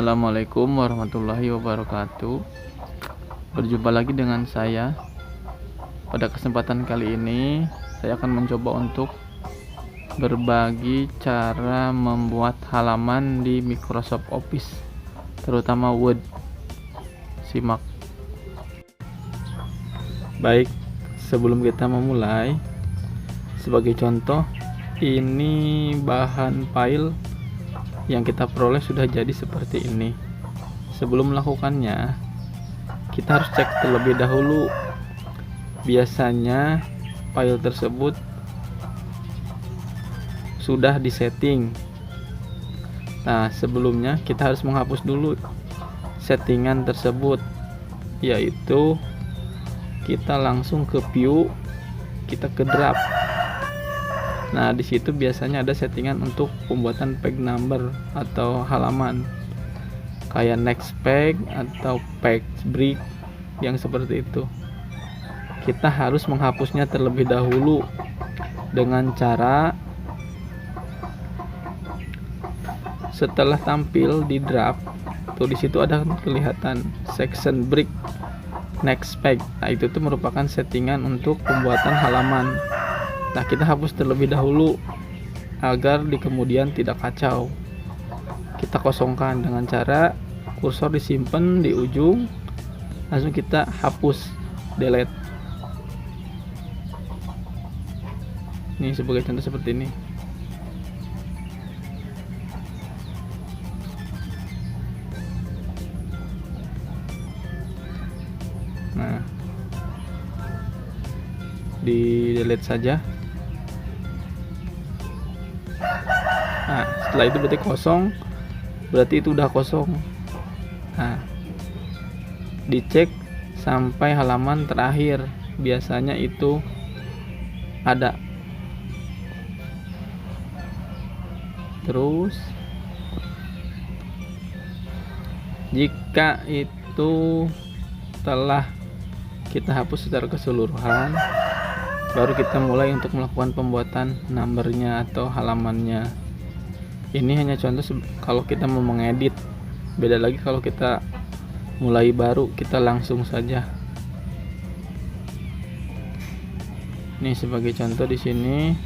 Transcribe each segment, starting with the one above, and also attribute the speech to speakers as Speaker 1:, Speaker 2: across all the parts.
Speaker 1: Assalamualaikum warahmatullahi wabarakatuh. Berjumpa lagi dengan saya. Pada kesempatan kali ini saya akan mencoba untuk berbagi cara membuat halaman di Microsoft Office, terutama Word. Simak. Baik, sebelum kita memulai, sebagai contoh, ini bahan file yang kita peroleh sudah jadi seperti ini. Sebelum melakukannya, kita harus cek terlebih dahulu. Biasanya file tersebut sudah disetting. Nah, sebelumnya kita harus menghapus dulu settingan tersebut, yaitu kita langsung ke view, kita ke draft. Nah, di situ biasanya ada settingan untuk pembuatan page number atau halaman, kayak next page atau page break yang seperti itu. Kita harus menghapusnya terlebih dahulu dengan cara setelah tampil di draft, tuh di situ ada kelihatan section break next page. Nah, itu tuh merupakan settingan untuk pembuatan halaman. Nah, kita hapus terlebih dahulu agar di kemudian tidak kacau. Kita kosongkan dengan cara kursor disimpan di ujung, langsung kita hapus, delete. Ini sebagai contoh seperti ini. Nah, di delete saja. Nah, setelah itu berarti kosong, berarti itu udah kosong. Nah, dicek sampai halaman terakhir, biasanya itu ada. Terus jika itu telah kita hapus secara keseluruhan, baru kita mulai untuk melakukan pembuatan numbernya atau halamannya. Ini hanya contoh kalau kita mau mengedit. Beda lagi kalau kita mulai baru, kita langsung saja. Ini sebagai contoh di sini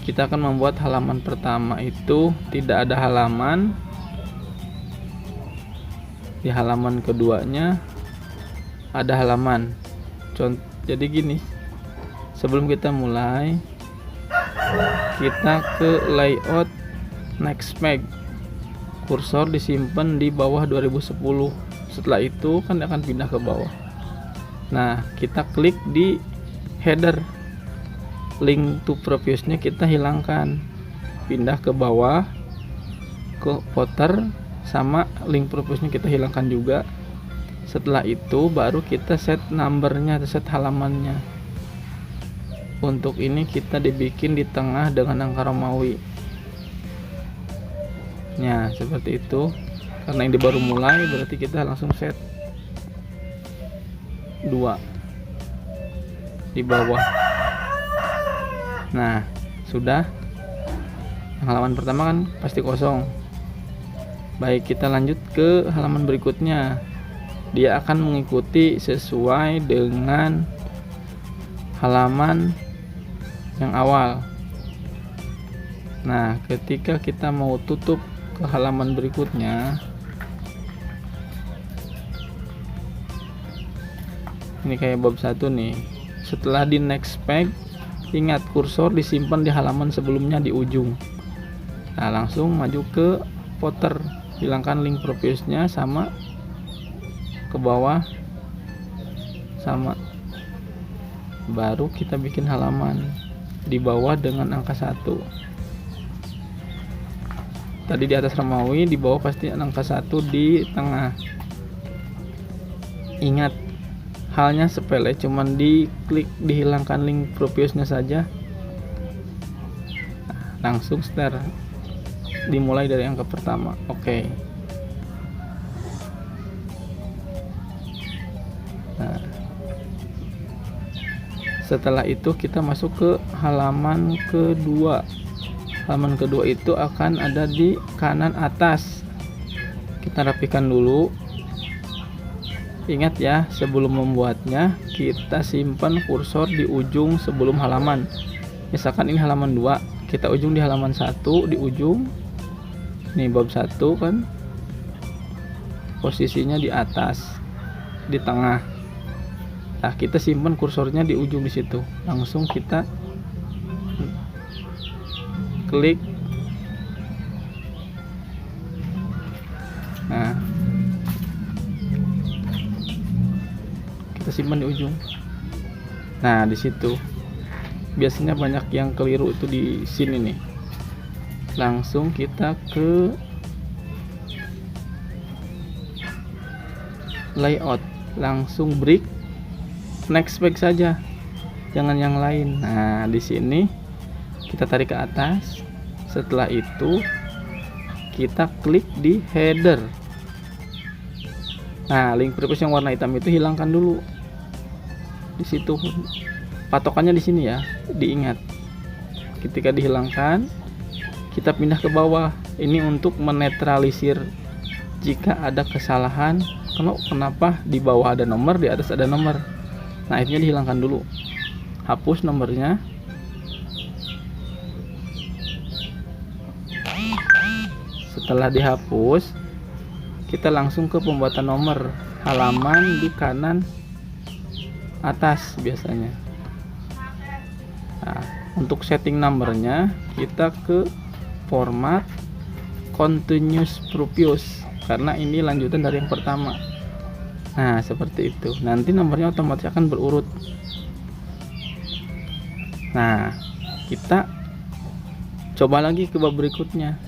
Speaker 1: kita akan membuat halaman pertama itu tidak ada halaman. Di halaman keduanya ada halaman. Jadi gini, sebelum kita mulai, kita ke layout next page, kursor disimpan di bawah 2010. Setelah itu kan akan pindah ke bawah. Nah, kita klik di header, link to previousnya kita hilangkan, pindah ke bawah ke footer, sama link previousnya kita hilangkan juga. Setelah itu baru kita set numbernya, set halamannya. Untuk ini kita dibikin di tengah dengan angka Romawi. Nah, seperti itu. Karena ini baru mulai, berarti kita langsung set 2 di bawah. Nah, sudah. Halaman pertama kan pasti kosong. Baik, kita lanjut ke halaman berikutnya. Dia akan mengikuti sesuai dengan halaman yang awal. Nah, ketika kita mau tutup ke halaman berikutnya, ini kayak bab 1 nih. Setelah di next page, ingat kursor disimpan di halaman sebelumnya di ujung. Nah, langsung maju ke footer, hilangkan link previousnya, sama ke bawah, sama. Baru kita bikin halaman di bawah dengan angka 1. Tadi di atas Romawi, di bawah pasti angka 1 di tengah. Ingat, halnya sepele, cuman diklik dihilangkan link previousnya saja. Langsung start, dimulai dari angka pertama. Oke. Nah, setelah itu kita masuk ke halaman kedua. Halaman kedua itu akan ada di kanan atas. Kita rapikan dulu. Ingat ya, sebelum membuatnya kita simpan kursor di ujung sebelum halaman. Misalkan ini halaman 2, kita ujung di halaman 1 di ujung. Nih bab 1 kan posisinya di atas, di tengah. Nah, kita simpan kursornya di ujung di situ. Langsung kita klik. Nah, kita simpan di ujung. Nah, di situ biasanya banyak yang keliru itu di sini nih. Langsung kita ke layout, langsung break, next page saja, jangan yang lain. Nah, di sini kita tarik ke atas. Setelah itu kita klik di header. Nah, link previous yang warna hitam itu hilangkan dulu. Di situ patokannya di sini ya, diingat. Ketika dihilangkan, kita pindah ke bawah. Ini untuk menetralisir jika ada kesalahan. Kenapa di bawah ada nomor, di atas ada nomor. Nah, akhirnya dihilangkan dulu. Hapus nomornya. Setelah dihapus, kita langsung ke pembuatan nomor. Halaman di kanan atas biasanya. Nah, untuk setting nomornya kita ke format continuous previous, karena ini lanjutan dari yang pertama. Nah, seperti itu. Nanti nomornya otomatis akan berurut. Nah, kita coba lagi ke bab berikutnya.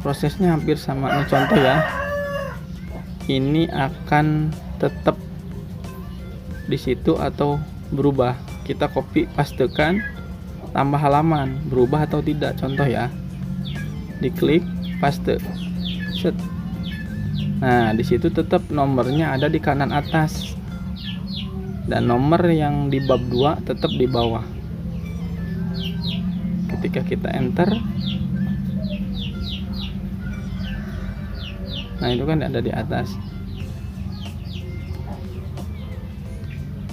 Speaker 1: Prosesnya hampir sama. Ini contoh ya. Ini akan tetap di situ atau berubah. Kita copy pastekan, tambah halaman, berubah atau tidak. Contoh ya. Diklik paste. Set. Nah, di situ tetap nomornya ada di kanan atas. Dan nomor yang di bab 2 tetap di bawah. Ketika kita enter, nah itu kan ada di atas.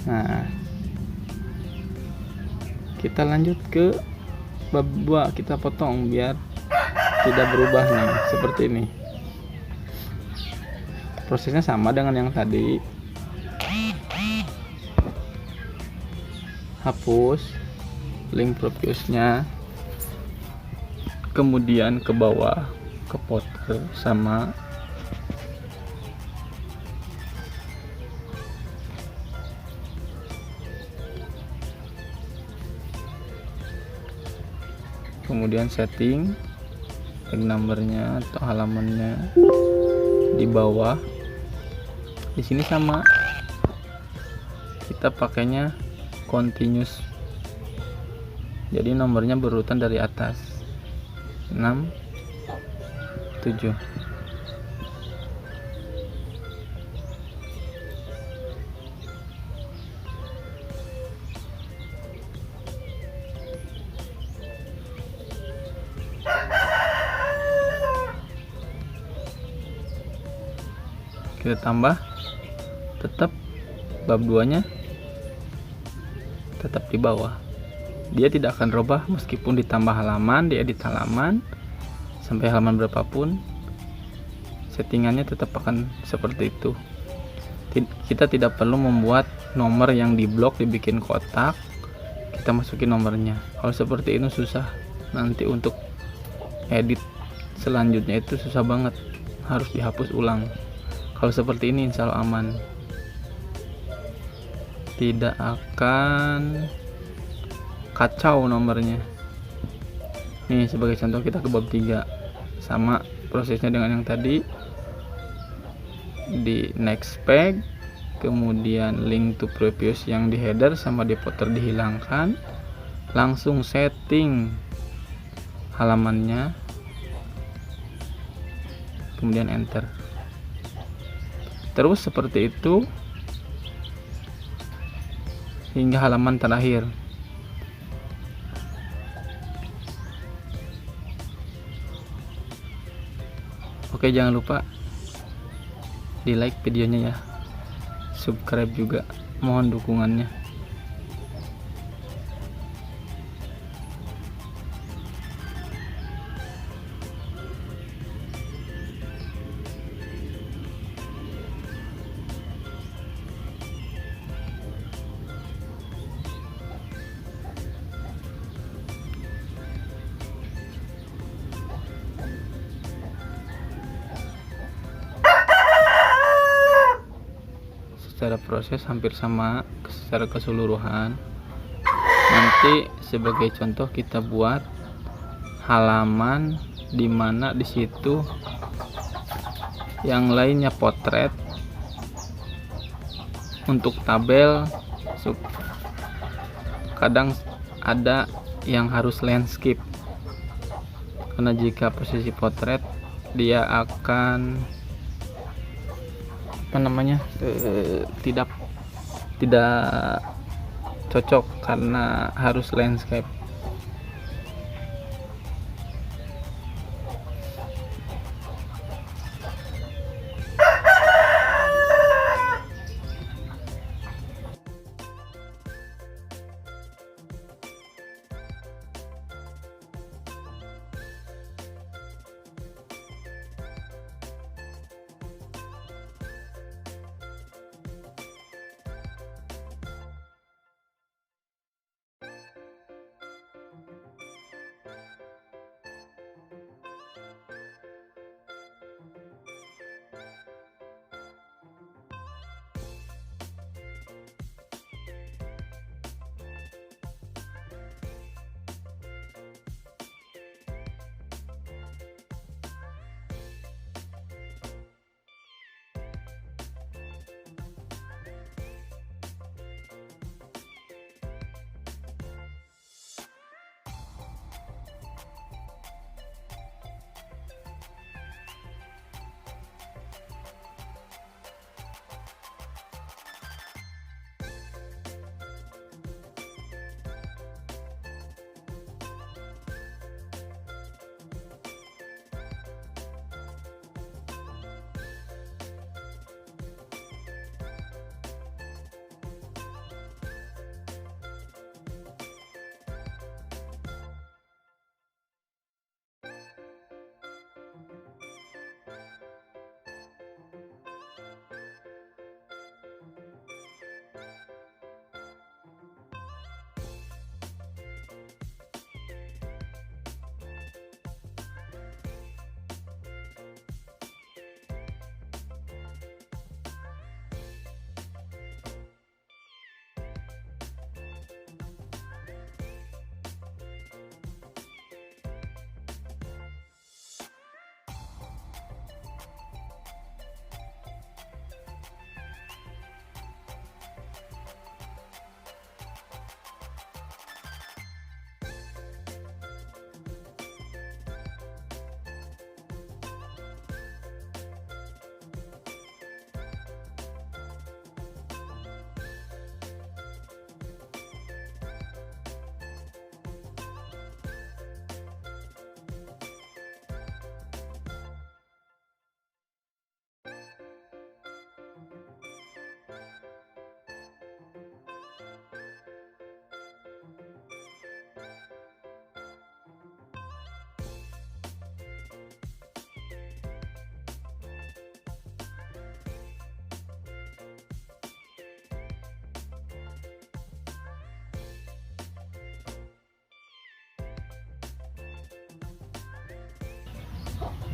Speaker 1: Nah, kita lanjut ke bab 2. Kita potong biar tidak berubah nih, seperti ini. Prosesnya sama dengan yang tadi. Hapus link previousnya, kemudian ke bawah ke foto sama. Kemudian setting tag numbernya atau halamannya di bawah. Di sini sama, kita pakainya continuous, jadi nomornya berurutan dari atas 6 7. Kita tambah, tetap bab 2 nya tetap di bawah. Dia tidak akan berubah meskipun ditambah halaman, diedit halaman sampai halaman berapapun, settingannya tetap akan seperti itu. Kita tidak perlu membuat nomor yang di blok dibikin kotak, kita masukin nomornya. Kalau seperti ini susah, nanti untuk edit selanjutnya itu susah banget, harus dihapus ulang. Kalau seperti ini insya Allah aman, tidak akan kacau nomornya. Nih sebagai contoh, kita ke bab 3, sama prosesnya dengan yang tadi. Di next page, kemudian link to previous yang di header sama di footer dihilangkan, langsung setting halamannya, kemudian enter. Terus seperti itu hingga halaman terakhir. Oke, jangan lupa di like videonya ya, subscribe juga, mohon dukungannya. Secara proses hampir sama secara keseluruhan. Nanti sebagai contoh kita buat halaman dimana disitu yang lainnya potret. Untuk tabel kadang ada yang harus landscape, karena jika posisi potret dia akan tidak cocok karena harus landscape.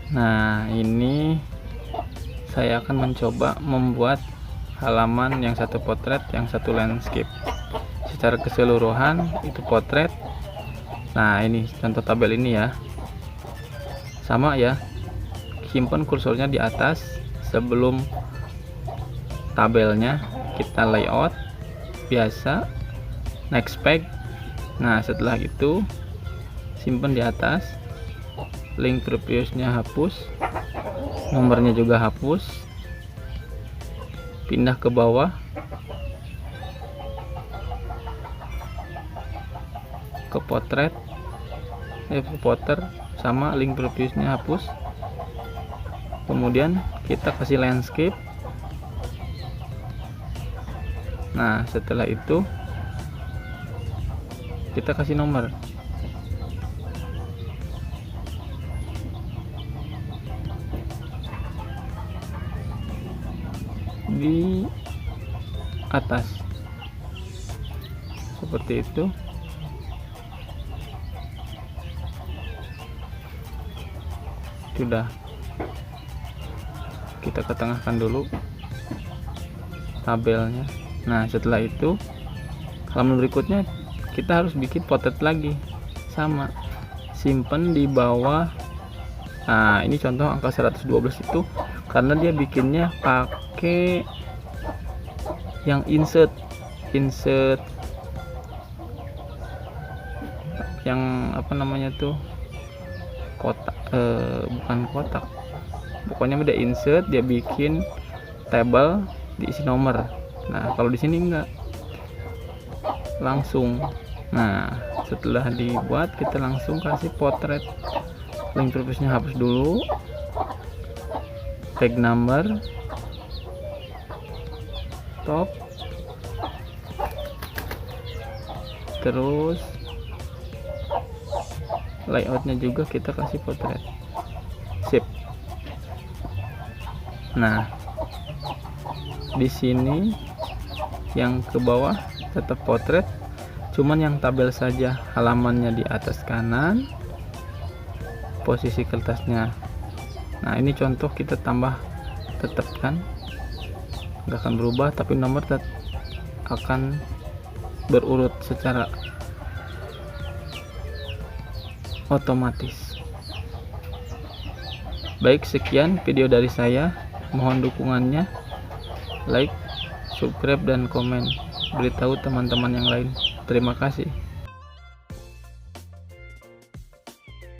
Speaker 1: Nah, ini saya akan mencoba membuat halaman yang satu potret, yang satu landscape. Secara keseluruhan itu potret. Nah, ini contoh tabel ini ya. Sama ya. Simpan kursornya di atas sebelum tabelnya. Kita layout biasa, next page. Nah, setelah itu simpan di atas. Link previousnya hapus, nomornya juga hapus, pindah ke bawah ke potret, footer, sama link previousnya hapus, kemudian kita kasih landscape. Nah setelah itu kita kasih nomor. Di atas seperti itu. Sudah, kita ketengahkan dulu tabelnya. Nah setelah itu halaman berikutnya kita harus bikin potret lagi, sama, simpen di bawah. Nah ini contoh angka 112 itu karena dia bikinnya pakai yang insert yang apa namanya tuh, kotak, bukan kotak, pokoknya udah insert, dia bikin tabel diisi nomor. Nah kalau di sini enggak, langsung. Nah setelah dibuat kita langsung kasih potret. Link purpose-nya hapus dulu, tag number, top, terus layoutnya juga kita kasih potret, sip. Nah di sini yang ke bawah tetap potret, cuman yang tabel saja, halamannya di atas kanan, posisi kertasnya. Nah ini contoh kita tambah tetap kan, nggak akan berubah, tapi nomor akan berurut secara otomatis. Baik, sekian video dari saya, mohon dukungannya, like, subscribe, dan komen, beritahu teman-teman yang lain. Terima kasih.